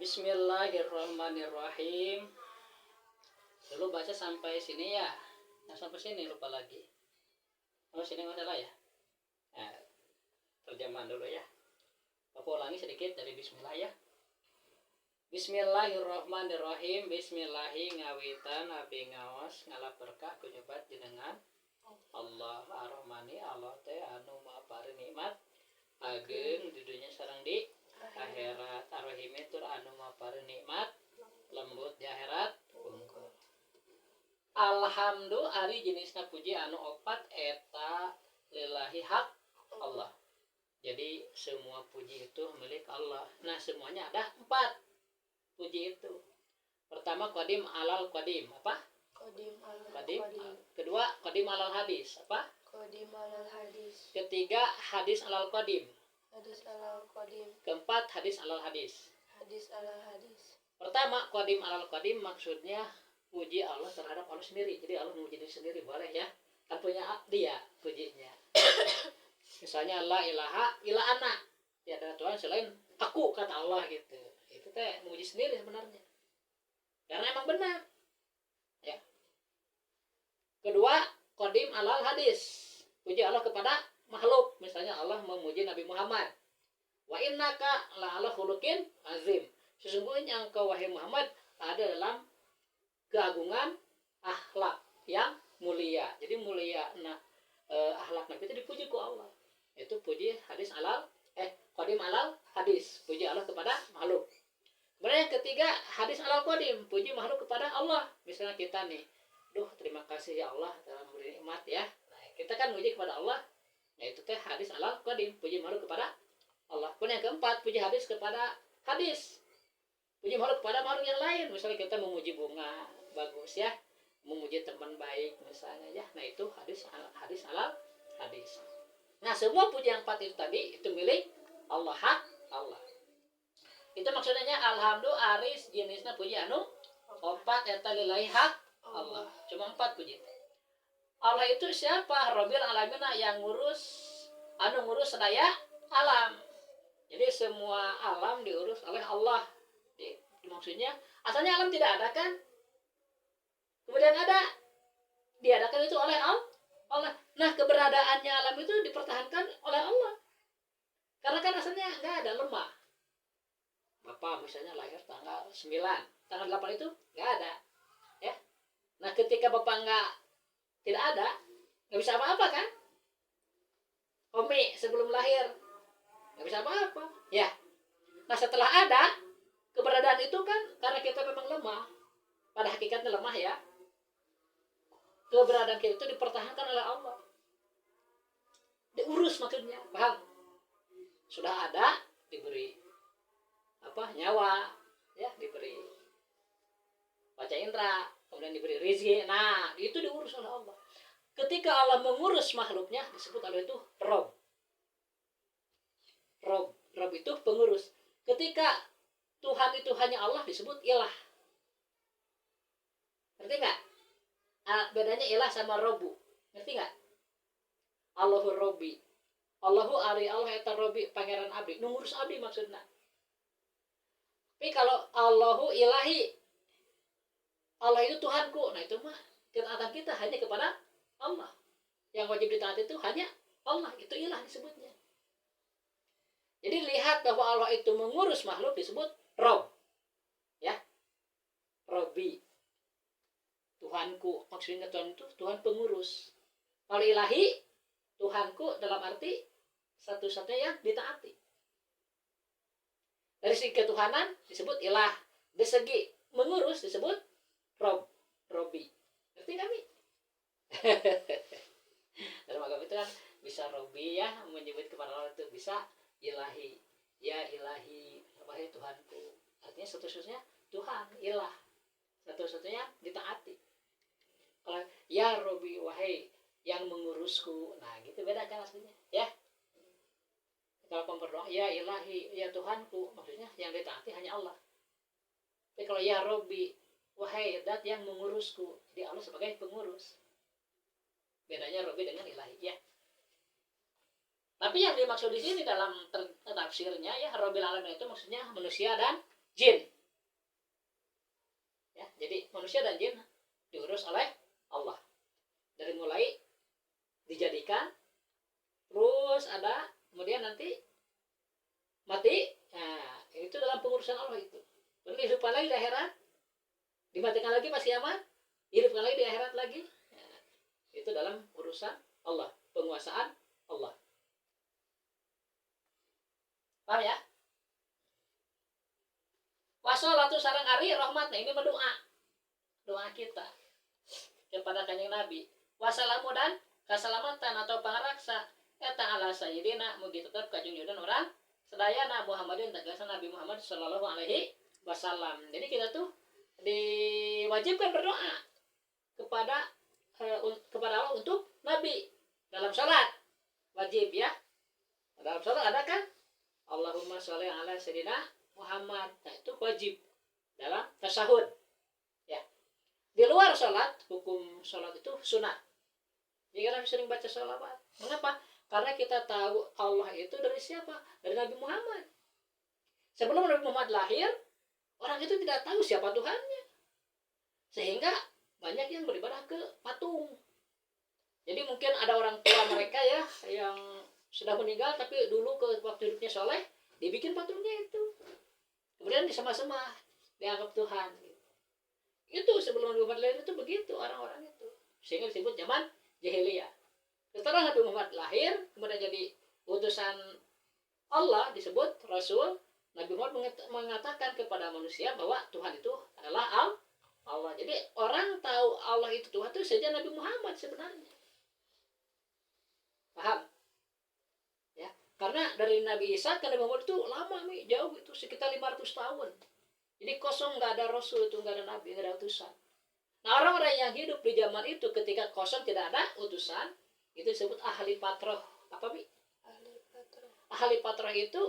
Bismillahirrahmanirrahim. Dulu baca sampai sini ya. Nah, sampai sini lupa lagi. Oh, sini nggak salah ya. Nah, terjemahan dulu ya. Aku ulangi sedikit dari bismillah ya. Bismillahirrahmanirrahim. Bismillahi ngawitan abi ngawas ngalap berkah kunyebat jenengan Allah ar-Rahmani Allah teh anu mapari nikmat ageun di dunia sareng di akhirat. Ar-Rahim tur anu mapari nikmat lembut di akhirat unggul. Alhamdulillah ari jenisna puji anu opat eta lillahi hak Allah. Jadi semua puji itu milik Allah. Nah, semuanya ada 4 puji itu. Pertama qadim alal qadim. Apa? Qadim alal Qadim. qadim. Kedua qadim alal hadis. Apa? Qadim alal hadis. Ketiga hadis alal qadim. Hadis alal qadim. Keempat hadis alal hadis. Hadis alal hadis. Pertama qadim alal qadim maksudnya puji Allah terhadap Allah sendiri. Jadi Allah memuji diri sendiri boleh ya. Kan punya dia pujinya. Misalnya la ilaha illa ana. Tiada Tuhan selain aku kata Allah gitu. Itu teh memuji sendiri sebenarnya. Karena emang benar. Ya. Kedua, qadim alal hadis. Puji Allah kepada makhluk. Misalnya Allah memuji Nabi Muhammad. Wa innaka la'ala khuluqin azim. Sesungguhnya engkau wahai Muhammad ada dalam keagungan akhlak yang mulia. Jadi mulia. Nah, akhlak Nabi itu dipuji ku Allah. Itu puji hadis alal qadim alal hadis. Puji Allah kepada makhluk. Kemudian yang ketiga hadis alal qadim. Puji makhluk kepada Allah. Misalnya kita nih, duh terima kasih ya Allah telah memberi nikmat ya. Nah, kita kan puji kepada Allah. Nah, itu teh hadis alal qadim. Puji makhluk kepada Allah. Kemudian yang keempat puji hadis kepada hadis. Puji makhluk kepada makhluk yang lain. Misalnya kita memuji bunga bagus ya. Memuji teman baik misalnya ya. Nah, itu hadis alal hadis. Nah, semua puji yang 4 itu tadi itu milik Allah, hak Allah. Itu maksudnya alhamdulillah aris jenisnya puji anu 4 eta lillahi hak Allah. Cuma 4 puji. Allah itu siapa? Rabbil alamin yang ngurus sedaya alam. Jadi semua alam diurus oleh Allah. Maksudnya asalnya alam tidak ada kan? Kemudian ada. Diadakan itu oleh Allah. Nah, keberadaannya alam itu dipertahankan oleh Allah. Karena kan asalnya nggak ada, lemah. Bapak misalnya lahir tanggal 9, tanggal 8 itu nggak ada. Ya. Nah, ketika Bapak tidak ada, nggak bisa apa-apa kan? Umi sebelum lahir nggak bisa apa-apa. Ya. Nah, setelah ada, keberadaan itu kan karena kita memang lemah. Pada hakikatnya lemah ya. Keberadaan kita itu dipertahankan oleh Allah. Diurus maksudnya, paham? Sudah ada, diberi nyawa, ya, diberi baca indera, kemudian diberi rezeki. Nah, itu diurus oleh Allah. Ketika Allah mengurus makhluknya, disebut Allah itu Rob. Rob itu pengurus. Ketika Tuhan itu hanya Allah, disebut ilah. Ngerti nggak? Bedanya ilah sama robu. Ngerti nggak? Allahu Robbi. Allahu ari Allah eta Robbi pangeran abdi. Nu ngurus abdi maksudna. Tapi kalau Allahu ilahi, Allah itu Tuhanku. Nah, itu mah ketaatan kita hanya kepada Allah. Yang wajib ditaati itu hanya Allah. Itu ilah disebutnya. Jadi lihat bahwa Allah itu mengurus makhluk disebut Rob. Ya. Robbi. Tuhanku, maksudnya Tuhan itu Tuhan pengurus. Kalau ilahi, Tuhanku dalam arti satu-satunya yang ditaati. Dari segi ketuhanan disebut ilah. Dari segi mengurus disebut Robbi. Ngerti kami? Dalam agama itu kan bisa Robbi ya, menyebut kepada Allah itu bisa ilahi. Ya ilahi, wahai Tuhanku. Artinya satu-satunya Tuhan, ilah. Satu-satunya ditaati. Kalau ya Robbi, wahai yang mengurusku, nah gitu beda kan aslinya ya. Kalau kamu berdoa ya ilahi, ya Tuhanku, maksudnya yang ditaati hanya Allah. Tapi kalau ya Robbi, wahai dat yang mengurusku, di Allah sebagai pengurus. Bedanya Robbi dengan ilahi ya. Tapi yang dimaksud di sini dalam tafsirnya ya Rabbil alamin itu maksudnya manusia dan jin. Jadi manusia dan jin diurus oleh Allah. Dari mulai dijadikan, terus ada, kemudian nanti mati. Nah, itu dalam pengurusan Allah itu. Kemudian dihidupkan lagi di akhirat, dimatikan lagi pas kiamat, dihidupkan lagi di akhirat lagi. Nah, itu dalam urusan Allah, penguasaan Allah. Paham ya? Wasolatu sarang ari rahmat. Nah, ini berdoa. Doa kita kepada kanjeng Nabi. Wassalamu dan keselamatan atau pangaraksa eta ala sayyidina mugi tetep ka junjungan orang sedayana Muhammadin tegasan Nabi Muhammad sallallahu alaihi wasallam. Jadi kita tuh diwajibkan berdoa kepada Allah untuk Nabi dalam salat. Wajib ya. Dalam salat ada kan? Allahumma sholli ala sayyidina Muhammad. Nah, itu wajib dalam tasyahud. Ya. Di luar salat, hukum salat itu sunat. Jadi kita sering baca sholawat. Mengapa? Karena kita tahu Allah itu dari siapa? Dari Nabi Muhammad. Sebelum Nabi Muhammad lahir, orang itu tidak tahu siapa Tuhannya. Sehingga banyak yang beribadah ke patung. Jadi mungkin ada orang tua mereka ya yang sudah meninggal tapi dulu ke waktu hidupnya soleh, dibikin patungnya itu. Kemudian disembah-sembah, dianggap Tuhan. Itu sebelum Nabi Muhammad lahir itu begitu orang-orang itu. Sehingga disebut zaman jahiliyah. Setelah Nabi Muhammad lahir, kemudian jadi utusan Allah, disebut Rasul. Nabi Muhammad mengatakan kepada manusia bahwa Tuhan itu adalah Allah. Jadi orang tahu Allah itu Tuhan itu sejak Nabi Muhammad sebenarnya. Paham? Ya, karena dari Nabi Isa ke Nabi Muhammad itu lama nih, jauh itu sekitar 500 tahun. Jadi kosong, nggak ada Rasul itu, nggak ada Nabi, nggak ada utusan. Nah, orang-orang yang hidup di zaman itu ketika kosong tidak ada utusan, itu disebut ahli patroh. Apa Bi? Ahli patroh. Ahli patroh itu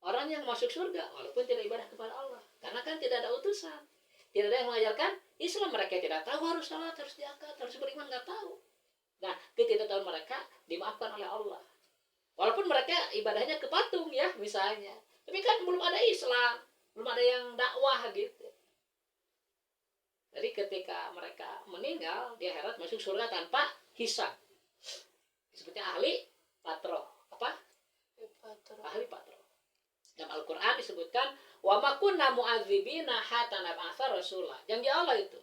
orang yang masuk surga walaupun tidak ibadah kepada Allah. Karena kan tidak ada utusan. Tidak ada yang mengajarkan Islam. Mereka tidak tahu harus salat, harus zakat, harus beriman, nggak tahu. Nah, ketidaktahuan mereka dimaafkan oleh Allah. Walaupun mereka ibadahnya ke patung ya misalnya. Tapi kan belum ada Islam, belum ada yang dakwah gitu. Jadi ketika mereka meninggal di akhirat masuk surga tanpa hisab. Disebutnya ahli patroh. Apa? Patroh. Ahli patroh. Dalam Al-Quran disebutkan wa ma kunna mu'adzibina hatta nab'atsa rasula. Janji Allah itu.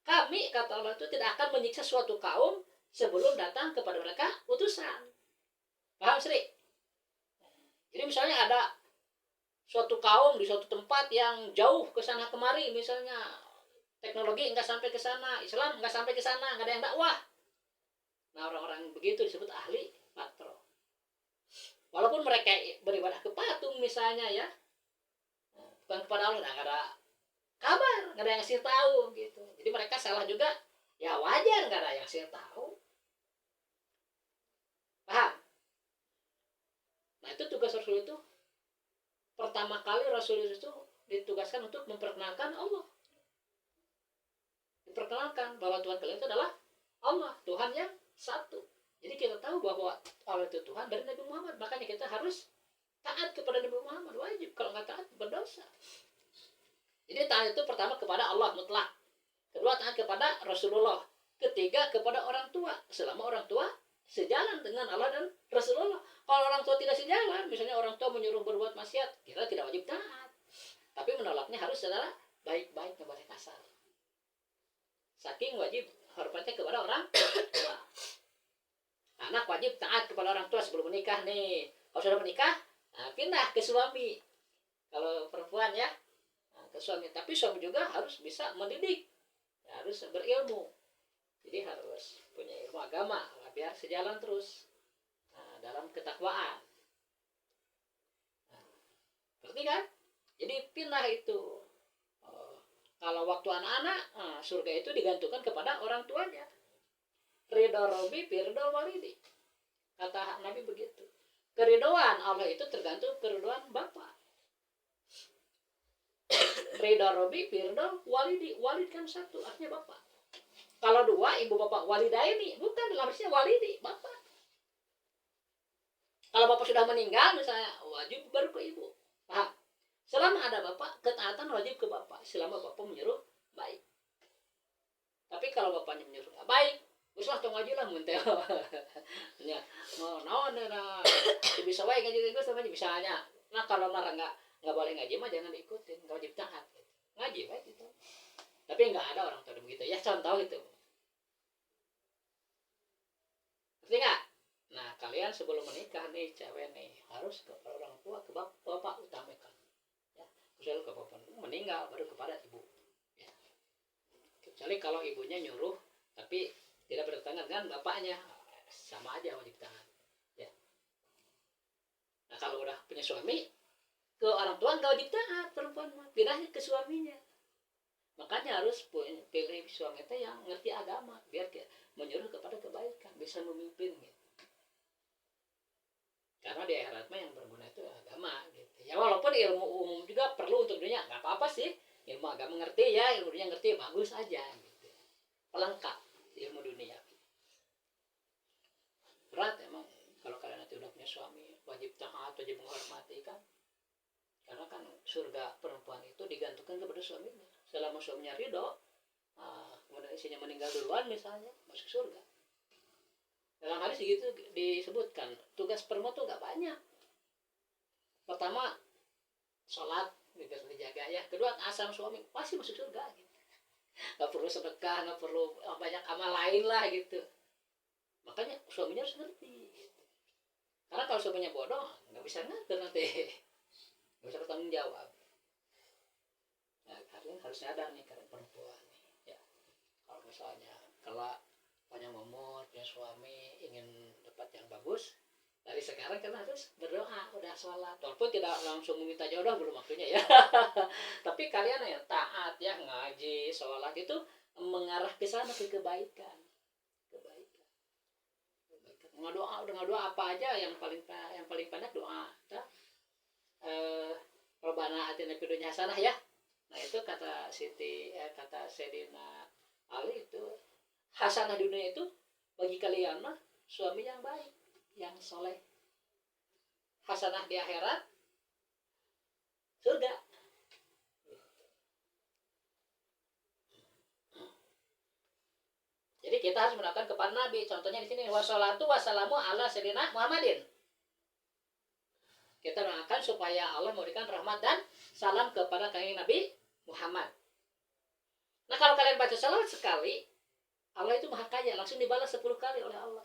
Kami, kata Allah itu, tidak akan menyiksa suatu kaum sebelum datang kepada mereka utusan. Paham Sri? Jadi misalnya ada suatu kaum di suatu tempat yang jauh ke sana kemari, misalnya teknologi nggak sampai ke sana, Islam nggak sampai ke sana, nggak ada yang dakwah. Nah, orang-orang begitu disebut ahli patroh. Walaupun mereka beribadah ke patung misalnya ya, bukan kepada Allah, nggak ada kabar, nggak ada yang ngasih tahu gitu. Jadi mereka salah juga, ya wajar, nggak ada yang ngasih tahu. Paham? Nah, itu tugas Rasul itu. Pertama kali Rasul itu ditugaskan untuk memperkenalkan Allah. Diperkenalkan bahwa Tuhan kalian itu adalah Allah, Tuhan yang satu. Jadi kita tahu bahwa Allah itu Tuhan dari Nabi Muhammad. Makanya kita harus taat kepada Nabi Muhammad, wajib. Kalau nggak taat berdosa. Jadi taat itu pertama kepada Allah mutlak. Kedua taat kepada Rasulullah. Ketiga kepada orang tua. Selama orang tua sejalan dengan Allah dan Rasulullah. Kalau orang tua tidak sejalan, misalnya orang tua menyuruh berbuat maksiat, kita tidak wajib taat. Tapi menolaknya harus secara baik-baik, nggak boleh kasar. Saking wajib hormatnya kepada orang tua. Anak wajib taat kepada orang tua sebelum menikah nih. Kalau sudah menikah, nah, pindah ke suami. Kalau perempuan ya, nah, ke suami. Tapi suami juga harus bisa mendidik, ya, harus berilmu. Jadi harus punya ilmu agama, biar sejalan terus dalam ketakwaan. Nah, ngerti kan? Jadi pindah itu. Kalau waktu anak-anak, surga itu digantungkan kepada orang tuanya. Ridho Robi, Firdo Walidi. Kata Nabi begitu. Keridhoan Allah itu tergantung keridhoan Bapak. Ridho Robi, Firdo Walidi. Walid kan satu, artinya Bapak. Kalau dua, ibu bapak walidaini. Bukan, dalam artinya walidi, Bapak. Kalau Bapak sudah meninggal, misalnya, wajib baru ke ibu. Paham? Selama ada Bapak, ketaatan wajib ke Bapak. Selama Bapak menyuruh baik. kalau bapaknya menyuruh nggak baik, teruslah tong ngaji lah muntah. Ya, mau naon na bisa baik ngaji terus sama bisanya. Nah kalau marah nggak boleh ngaji mah jangan diikutin, nggak wajib taat. Ngaji baik gitu. Tapi nggak ada orang tua begitu ya, contoh itu. Ngerti nggak? Nah kalian sebelum menikah nih cewek nih harus ke orang tua, ke bapak utamakan. Ya, kecuali ke bapak meninggal baru kepada ibu. Ya. Kecuali kalau ibunya nyuruh tapi tidak bertentangan dengan bapaknya, sama aja wajib taat. Ya. Nah kalau udah punya suami, ke orang tua nggak wajib taat perempuan, pindahnya ke suaminya. Makanya harus pilih suami itu yang ngerti agama biar menyuruh kepada kebaikan, bisa memimpin gitu. Karena di akhirat mah yang berguna itu agama gitu. Ya walaupun ilmu umum juga perlu untuk dunia, nggak apa-apa sih. Ilmu agama ngerti ya, ilmu dunia ngerti bagus aja gitu. Pelengkap ilmu dunia. Berat emang kalau kalian nanti udah punya suami, wajib taat, wajib menghormati kan. Karena kan surga perempuan itu digantungkan kepada suaminya. Selama suaminya ridho, kemudian istrinya meninggal duluan misalnya, masuk surga. Dalam hadis gitu disebutkan tugas perempuan tuh gak banyak. Pertama sholat gitu dijaga ya. Kedua asam suami pasti masuk surga gitu. Gak perlu sedekah, gak perlu banyak amal lain lah gitu. Makanya suaminya harus ngerti gitu. Karena kalau suaminya bodoh gak bisa ngatur nanti, gak bisa bertanggung jawab. Nah, kalian harus sadar nih kalian perempuan nih, ya. Kalau misalnya kalau panjang umur, punya suami, ingin dapat yang bagus, dari sekarang kan harus berdoa, udah sholat. Walaupun tidak langsung meminta jodoh, belum waktunya ya. Tapi kalian yang taat ya, ngaji, sholat itu mengarah ke sana, ke kebaikan. Kebaikan. Dengan doa apa aja yang paling banyak doa. Robana atina fid dunya hasanah ya. Nah itu kata Sayyidina Ali itu hasanah dunia itu bagi kalian mah suami yang baik, yang soleh. Hasanah di akhirat surga. Jadi kita harus menerapkan kepada Nabi. Contohnya di sini wassalatu wassalamu ala sayyidina Muhammadin. Kita doakan supaya Allah memberikan rahmat dan salam kepada kanjeng Nabi Muhammad. Nah kalau kalian baca salawat sekali, Allah itu maha kaya, langsung dibalas 10 kali oleh Allah.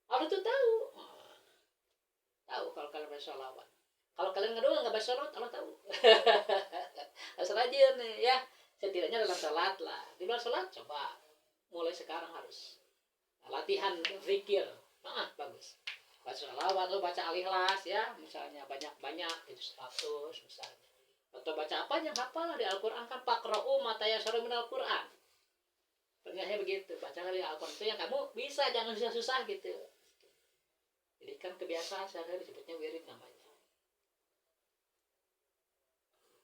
Allah itu tahu kalau kalian baca salawat. Kalau kalian nggak baca salawat, Allah tahu. Harus rajin nih ya, setidaknya dalam salat lah. Di luar salat coba mulai sekarang harus latihan zikir. Bagus. Baca salawat, lo baca al-ikhlas ya, misalnya banyak-banyak itu 100 misalnya. Atau baca apa yang hafal di Al-Quran kan faqra'u ma tayassara minal Quran. Ternyata begitu, baca dari Al-Quran itu yang kamu bisa, jangan susah-susah gitu. Jadi kan kebiasaan sehari disebutnya wirid namanya.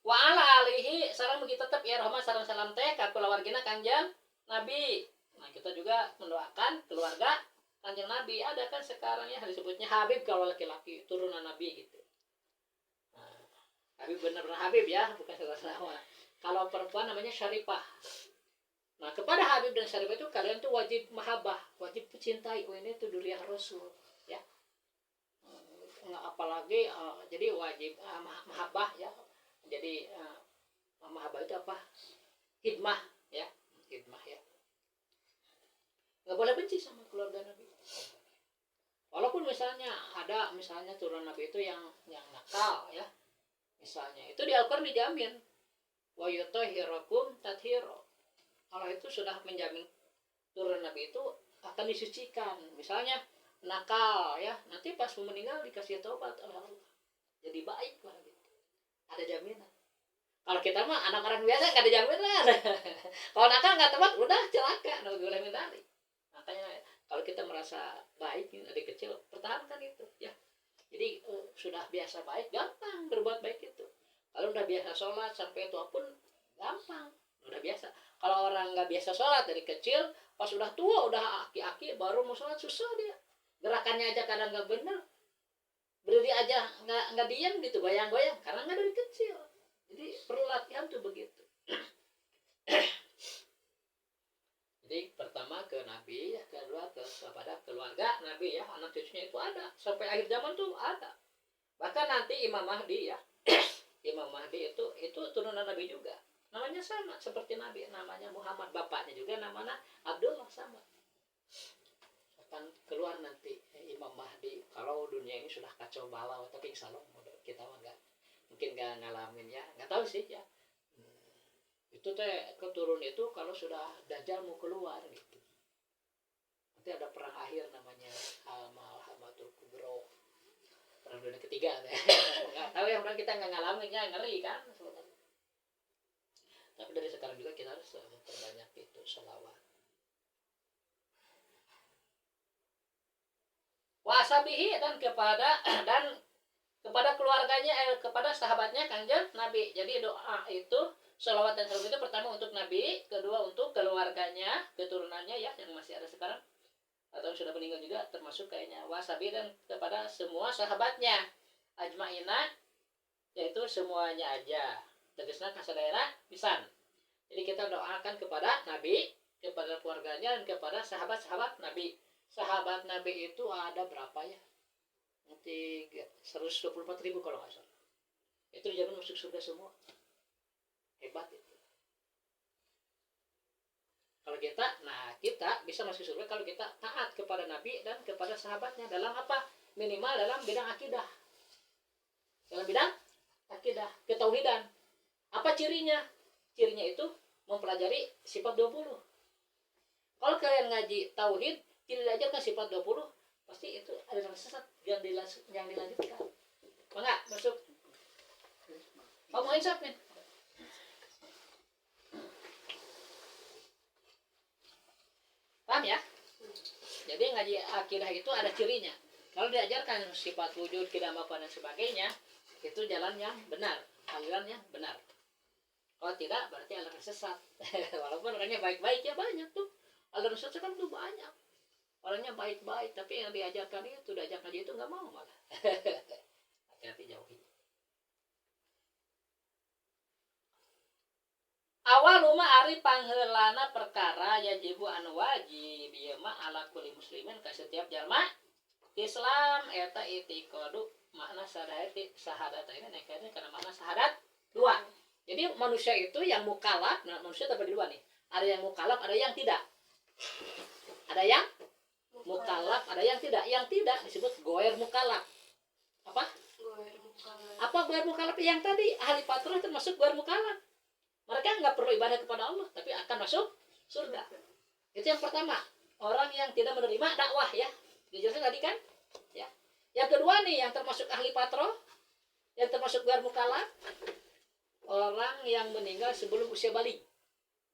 Wa ala alihi sareng mugi tetep ya rahmat sareng salam teh ka kulawargina Kanjeng Nabi. Nah, kita juga mendoakan keluarga Kanjeng Nabi. Ada kan sekarang ya disebutnya Habib kalau laki-laki, turunan Nabi gitu. Habib benar-benar Habib ya, bukan salah nama. Kalau perempuan namanya Syarifah. Nah kepada Habib dan Syarifah itu kalian tuh wajib mahabbah, wajib cintai. Oh ini tuh duriah Rasul, ya. Apalagi jadi wajib mahabbah ya. Jadi mahabbah itu apa? Hidmah ya, hidmah ya. Nggak boleh benci sama keluarga Nabi. Walaupun misalnya ada turun Nabi itu yang nakal ya. Misalnya itu di Al-Quran dijamin wa yutahhirakum tathira. Allah itu sudah menjamin turun Nabi itu akan disucikan. Misalnya nakal ya, nanti pas meninggal dikasih taubat oleh Allah, jadi baik lah gitu. Ada jaminan. Kalau kita mah anak orang biasa nggak ada jaminan. Kalau nakal nggak tepat udah celaka, naudzubillah min dzalik. Makanya kalau kita merasa baik dari kecil pertahankan itu ya. Jadi sudah biasa baik, gampang berbuat baik itu. Kalau udah biasa sholat sampai tua pun gampang, udah biasa. Kalau orang nggak biasa sholat dari kecil, pas udah tua, udah aki-aki, baru mau sholat susah dia. Gerakannya aja kadang nggak bener, berdiri aja nggak diam gitu, goyang-goyang, karena nggak dari kecil. Jadi perlu latihan tuh begitu. kepada keluarga Nabi ya, anak cucunya itu ada sampai akhir zaman tuh ada. Bahkan nanti Imam Mahdi ya, Imam Mahdi itu turunan Nabi juga, namanya sama seperti Nabi, namanya Muhammad, bapaknya juga namanya Abdullah, sama. Akan keluar nanti Imam Mahdi kalau dunia ini sudah kacau balau, tapi insya Allah kita mah mungkin nggak ngalamin ya, nggak tahu sih ya. Itu teh keturun itu kalau sudah Dajjal mau keluar gitu. Nanti ada perang akhir namanya Al-Malhamatul Kubro, perang dunia ketiga teh. Nggak tahu ya, orang kita nggak ngalaminnya, ngeri kan sebenarnya. Tapi dari sekarang juga kita harus memperbanyak itu sholawat. Wasabihi dan kepada keluarganya, kepada sahabatnya Kanjeng Nabi. Jadi doa itu, sholawat dan salam itu pertama untuk Nabi, kedua untuk keluarganya, keturunannya ya yang masih ada sekarang atau sudah meninggal juga termasuk kayaknya. Wasabi dan kepada semua sahabatnya ajmaina, yaitu semuanya aja. Tegasna kasadayana pisan. Jadi kita doakan kepada Nabi, kepada keluarganya, dan kepada sahabat-sahabat Nabi. Sahabat Nabi itu ada berapa ya? Nanti 124.000 kalau nggak salah. Itu dijamin masuk surga semua. Hebat itu. Kalau kita bisa masuk surga kalau kita taat kepada Nabi dan kepada sahabatnya dalam apa? Minimal dalam bidang akidah. Dalam bidang akidah, ketauhidan. Apa cirinya? Cirinya itu mempelajari sifat 20. Kalau kalian ngaji tauhid tidak diajarkan sifat 20, pasti itu ada yang sesat yang dilanjutkan. Enggak masuk. Kamu insafin. Paham ya? Jadi ngaji akidah itu ada cirinya. Kalau diajarkan sifat wujud, kidamapa dan sebagainya, itu jalan yang benar, aliran yang benar. Kalau tidak berarti aliran sesat. Walaupun orangnya baik-baik ya banyak tuh. Aliran sesat kan tuh banyak. Orangnya baik-baik, tapi yang diajarkan itu, diajak ngaji itu nggak mau malah. Hati-hati jauhi. Awal rumah ari pangheulana perkara yajibu anu wajib ieu mah ala kulli muslimin ka setiap jalma Islam eta itiqadu makna sahadataina nekane kana makna sahadat dua. Jadi manusia itu yang mukallaf, nah manusia terbagi dua nih. Ada yang mukallaf, ada yang tidak. Ada yang mukallaf, ada yang tidak. Yang tidak disebut goer mukallaf. Apa? Goer mukallaf. Apa goer mukallaf? Yang tadi ahli patrah termasuk goer mukallaf. Mereka nggak perlu ibadah kepada Allah, tapi akan masuk surga. Itu yang pertama. Orang yang tidak menerima dakwah ya. Dijelaskan tadi kan? Ya. Yang kedua nih, yang termasuk ahli patrah, yang termasuk goer mukallaf, orang yang meninggal sebelum usia balik.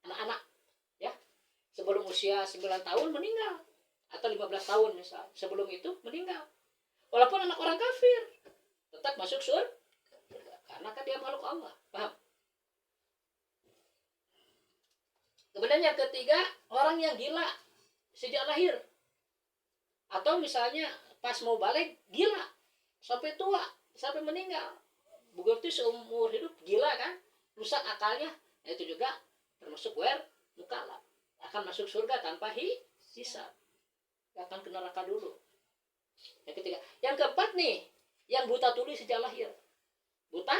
Anak-anak. Ya. Sebelum usia 9 tahun meninggal. Atau 15 tahun misalnya. Sebelum itu meninggal. Walaupun anak orang kafir, tetap masuk surga. Karena kan dia makhluk Allah. Paham? Kemudian yang ketiga, orang yang gila sejak lahir. Atau misalnya pas mau balik, gila. Sampai tua, sampai meninggal. Begitu seumur hidup, gila kan? Rusak akalnya. Nah, itu juga termasuk goer mukallaf. Akan masuk surga tanpa hisab. Akan ke neraka dulu. Yang ketiga. Yang keempat nih, yang buta tuli sejak lahir. Buta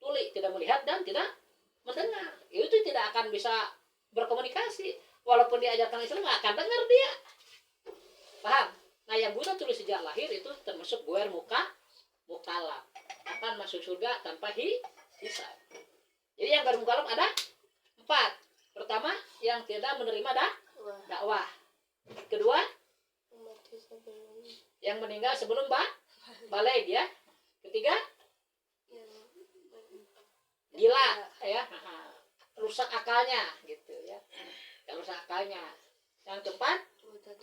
tuli, tidak melihat dan tidak mendengar. Itu tidak akan bisa berkomunikasi. Walaupun diajarkan Islam, nggak akan dengar dia. Paham? Nah, yang buta tuli sejak lahir itu termasuk goer mukallaf. Akan masuk surga tanpa hisab. Jadi yang goer mukallaf ada 4. Pertama, yang tidak menerima dakwah. Kedua, yang meninggal sebelum balik ya. Ketiga, gila ya, rusak akalnya gitu ya. Yang rusak akalnya. Yang keempat,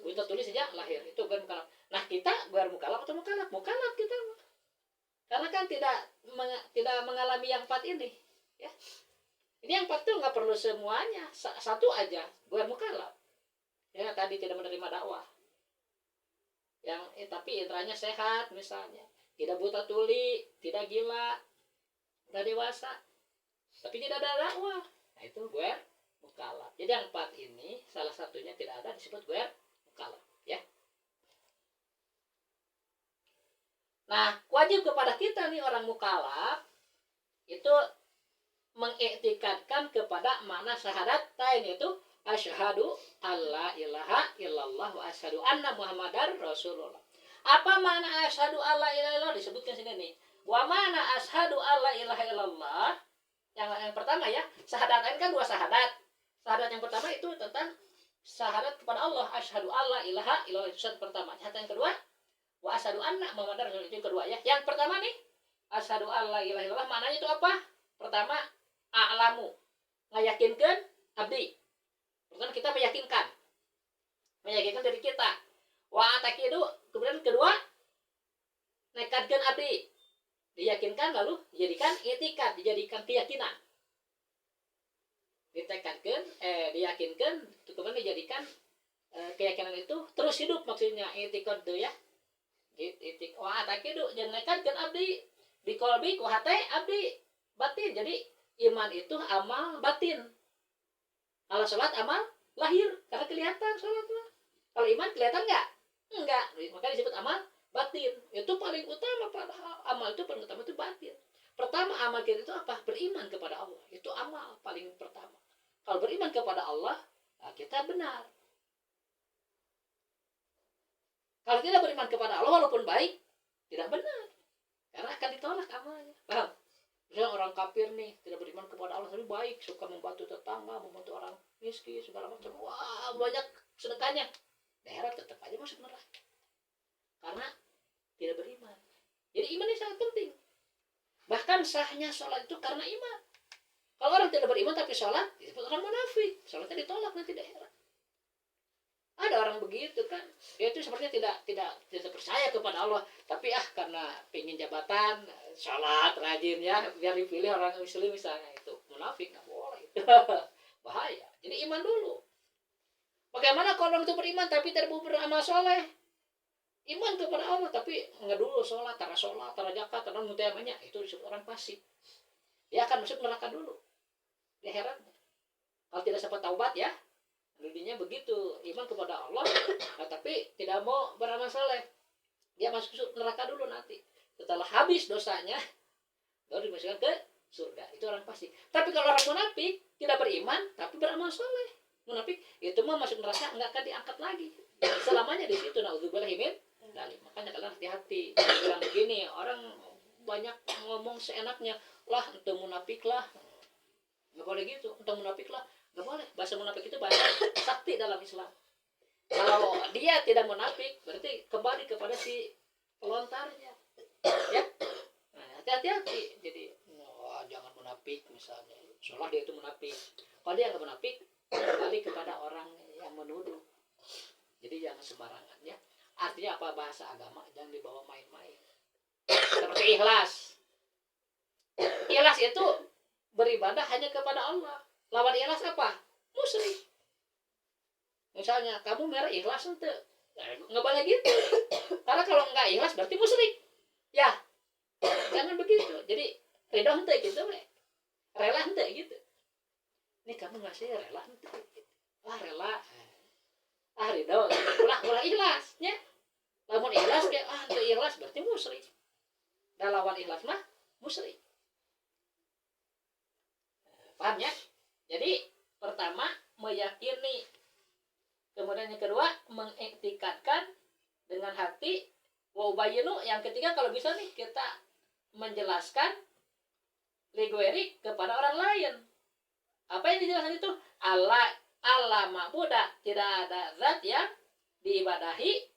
buta tuli sejak lahir. Itu goer mukallaf. Nah, kita goer mukallaf atau mukallaf? Mukallaf kita. Karena kan tidak mengalami yang 4 ini, ya. Ini yang 4 tuh nggak perlu semuanya. Satu aja, goer mukallaf. Ya, tadi tidak menerima dakwah. Tapi indranya sehat misalnya. Tidak buta tuli, tidak gila, tidak dewasa. Tapi tidak ada dakwah. Nah, itu goer mukallaf. Jadi yang 4 ini salah satunya tidak ada disebut goer mukallaf, ya. Nah, wajib kepada kita nih orang mukallaf itu mengiktikadkan kepada makna syahadatain, itu asyhadu alla ilaha illallah wa asyhadu anna muhammadar rasulullah. Apa makna asyhadu alla ilaha illallah? Disebutkan sini nih. Wa mana asyhadu alla ilaha illallah? Yang pertama ya, syahadatain kan dua syahadat. Syahadat yang pertama itu tentang syahadat kepada Allah, asyhadu alla ilaha illallah, itu syahadat pertama. Syahadat yang kedua, wa asyhadu anna muhammadar rasulullah, itu yang kedua ya. Yang pertama nih, asyhadu alla ilaha illallah maknanya itu apa? Pertama, a'lamu, meyakinkan abdi. Pertama kita meyakinkan dari kita. Wa atakidu, kemudian kedua, nekadkan abdi, diyakinkan lalu dijadikan itikad, dijadikan keyakinan. Ditekadkan, diyakinkan, kemudian dijadikan keyakinan itu terus hidup, maksudnya itikad itu ya. Wa atakidu, jangan nekadkan abdi di qalbi ku hate abdi batin. Jadi iman itu amal batin. Kalau sholat amal lahir, karena kelihatan sholat mah. Kalau iman kelihatan nggak? Enggak. Makanya disebut amal batin. Itu paling utama, padahal amal itu paling utama itu batin. Pertama amal kita itu apa? Beriman kepada Allah. Itu amal paling pertama. Kalau beriman kepada Allah, nah kita benar. Kalau tidak beriman kepada Allah walaupun baik, tidak benar. Karena akan ditolak amalnya. Paham? Misalnya orang kafir nih, tidak beriman kepada Allah tapi baik, suka membantu tetangga, membantu orang miskin, segala macam. Wah, banyak sedekahnya. Daerah tetap aja masuk neraka. Karena tidak beriman. Jadi iman ini sangat penting. Bahkan sahnya sholat itu karena iman. Kalau orang tidak beriman tapi sholat, disebut orang munafik. Sholatnya ditolak nanti daerah. Ada orang begitu kan, dia itu sepertinya tidak percaya kepada Allah, tapi karena pengen jabatan, sholat rajin ya, biar dipilih orang muslim misalnya, itu munafik, nggak boleh. Bahaya. Jadi iman dulu. Bagaimana kalau orang itu beriman tapi tidak beramal soleh? Iman kepada Allah tapi nggak dulu sholat, tara zakat, tara mutamanya, itu disebut orang fasik. Dia akan masuk neraka dulu. Dia heran. Kalau tidak sempat taubat ya. Dunia begitu, iman kepada Allah, tapi tidak mau beramal soleh, dia masuk neraka dulu nanti. Setelah habis dosanya, baru dimasukkan ke surga. Itu orang fasik. Tapi kalau orang munafik tidak beriman, tapi beramal soleh, munafik itu mah masuk neraka nggak akan diangkat lagi. Selamanya di situ. Naudzubillah min dzalik. Makanya kalian hati-hati. Bilang begini, orang banyak ngomong seenaknya, lah ente munafik lah, nggak boleh gitu, ente munafik lah. Gak boleh. Bahasa munafik itu bahasa sakti dalam Islam. Kalau dia tidak munafik, berarti kembali kepada si pelontarnya. Ya. Nah, hati-hati. Jadi, jangan munafik misalnya. Seolah dia itu munafik. Kalau dia nggak munafik, kembali kepada orang yang menuduh. Jadi jangan sembarangan ya. Artinya apa bahasa agama? Jangan dibawa main-main. Seperti ikhlas. Ikhlas itu beribadah hanya kepada Allah. Lawan ikhlas apa? Musyrik. Misalnya kamu merah ikhlas ente, nggak boleh gitu. Karena kalau nggak ikhlas berarti musyrik. Ya, jangan begitu. Jadi ridho ente gitu, rela ente gitu. Ini kamu ngasih rela ente. Rela. Ridho. Ulah ikhlasnya. Lawan ikhlas kayak ente ikhlas berarti musyrik. Dan lawan ikhlas mah musyrik. Paham ya? Jadi pertama meyakini, kemudian yang kedua mengiktikadkan dengan hati, wa ubayyinu, yang ketiga kalau bisa nih kita menjelaskan legoeri kepada orang lain. Apa yang dijelaskan itu? Allah ma'buda, tidak ada zat yang diibadahi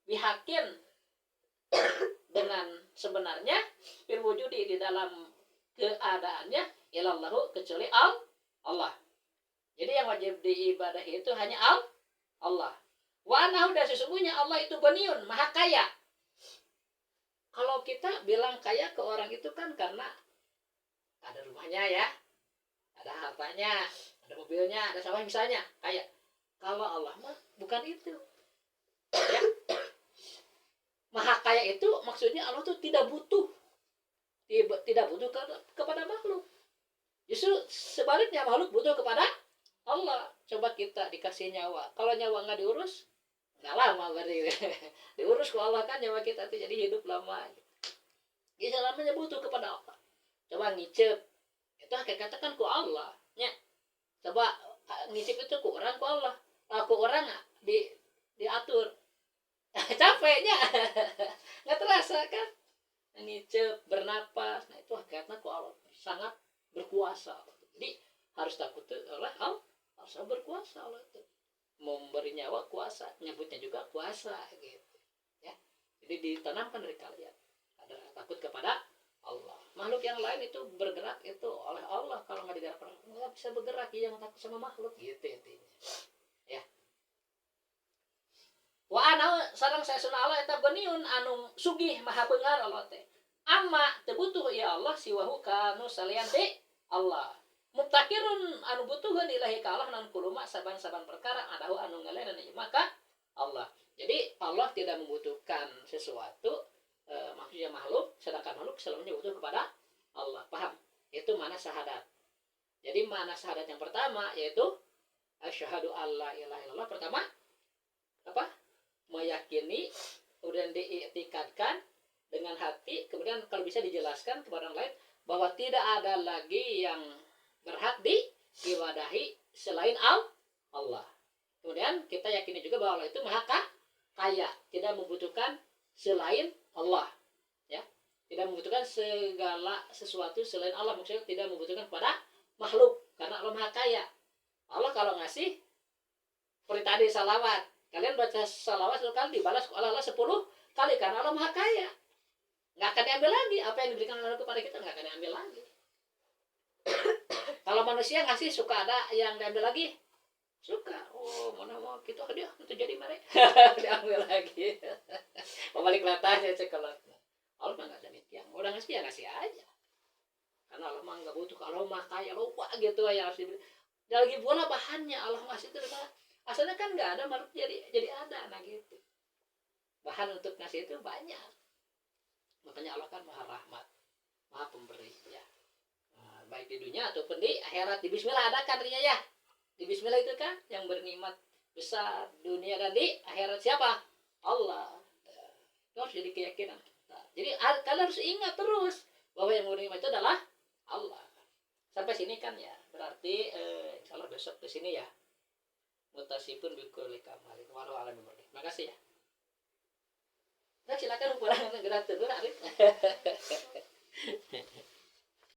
bihakin dengan sebenarnya fil wujudi, di dalam keadaannya, ilallahu, kecuali Allah. Jadi yang wajib diibadahi itu hanya Allah. Wa annahu, dan sesungguhnya Allah itu ghaniyyun, maha kaya. Kalau kita bilang kaya ke orang itu kan karena ada rumahnya ya, ada hartanya, ada mobilnya, ada sawah misalnya, kaya. Kalau Allah mah bukan itu. Ya. Maha kaya itu maksudnya Allah tuh tidak butuh kepada makhluk. Justru sebaliknya, makhluk butuh kepada Allah. Coba kita dikasih nyawa, kalau nyawa nggak diurus, nggak lama berarti diurus ku Allah kan nyawa kita tuh jadi hidup lama. Jadi selamanya butuh kepada Allah. Coba ngicip itu hakikatnya kan ku Allah nya. Coba ngicip itu ku Allah. Ku orang diatur capeknya nggak terasa kan ngicip bernapas. Nah itu hakikatnya ku Allah sangat berkuasa. Jadi harus takut oleh Allah, harus berkuasa Allah itu memberi nyawa kuasa, nyebutnya juga kuasa gitu ya. Jadi ditanamkan dari kalian ada takut kepada Allah. Makhluk yang lain itu bergerak itu oleh Allah, kalau nggak digerakkan nggak bisa bergerak. Yang takut sama makhluk gitu intinya ya. Wa ana sareng saesuna Allah eta beniun anu sugih maha beungar Allah teh. Amma teu butuh ya Allah siwahu kanu salian ti Allah. Mubtakirun anu butuhkeun ilahi ka Allah naon kuluma saban-saban perkara adahu anu ngalenan maka Allah. Jadi Allah tidak membutuhkan sesuatu maksudnya makhluk, sedangkan makhluk selamanya butuh kepada Allah. Paham? Itu mana syahadat. Jadi mana syahadat yang pertama yaitu asyhadu alla ilaha illallah. Pertama apa? Meyakini, kemudian diiktikadkan dengan hati, kemudian kalau bisa dijelaskan kepada orang lain bahwa tidak ada lagi yang berhak diibadahi selain Allah. Kemudian kita yakini juga bahwa Allah itu maha kaya, tidak membutuhkan selain Allah ya, tidak membutuhkan segala sesuatu selain Allah. Maksudnya tidak membutuhkan pada makhluk karena Allah maha kaya. Allah kalau ngasih seperti tadi salawat, kalian baca salawat 10 kali dibalas oleh Allah 10 kali karena Allah maha kaya. Nggak akan diambil lagi apa yang diberikan Allah kepada kita, nggak akan diambil lagi. Kalau manusia ngasih suka ada yang diambil lagi, suka. Oh mana mau kita ke dia itu jadi mereka diambil lagi. Pembalik latahnya cekolot. Allah mah nggak demikian. Udah ngasih ya ngasih aja. Karena Allah mah nggak butuh. Kalau mah kaya lupa gitu yang harus diberi. Dan lagi pula bahannya Allah ngasih itu asalnya kan nggak ada makhluk jadi ada nah gitu. Bahan untuk ngasih itu banyak. Makanya Allah kan maha rahmat, maha pemberi ya. Baik di dunia ataupun di akhirat. Di bismillah ada kan artinya ya. Di bismillah itu kan yang bernikmat besar dunia dan di akhirat siapa? Allah. Itu harus jadi keyakinan kita. Jadi kalian harus ingat terus bahwa yang bernikmat itu adalah Allah. Sampai sini kan ya. Berarti insyaallah besok ke sini ya. Mutasifun bikulli kamalin walau alam berdi. Makasih ya. Nah, silakan kurang gerak dulu Arif.